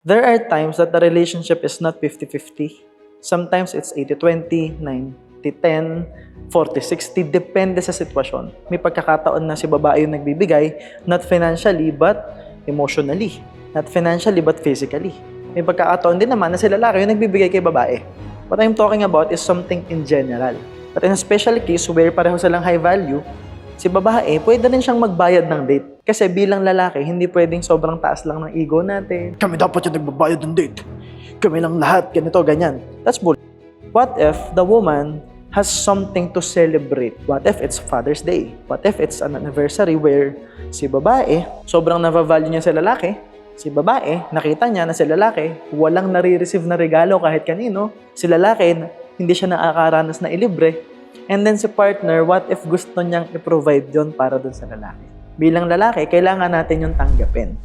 There are times that the relationship is not 50-50. Sometimes it's 80-20, 90-10, 40-60, depende sa sitwasyon. May pagkakataon na si babae yung nagbibigay, not financially but emotionally. Not financially but physically. May pagkakataon din naman na si lalaki yung nagbibigay kay babae. What I'm talking about is something in general. But in a special case where pareho silang high value, si babae, pwede rin siyang magbayad ng date. Kasi bilang lalaki, hindi pwedeng sobrang taas lang ng ego natin. Kami dapat yung nagbabayad ng date. Kami lang lahat, ganito, ganyan. That's bull. What if the woman has something to celebrate? What if it's Father's Day? What if it's an anniversary where si babae, sobrang nava-value niya sa lalaki, si babae, nakita niya na si lalaki, walang nare-receive na regalo kahit kanino, si lalaki, hindi siya nakakaranas na ilibre, and then si partner, what if gusto niyang i-provide yon para dun sa lalaki? Bilang lalaki, kailangan natin yung tanggapin.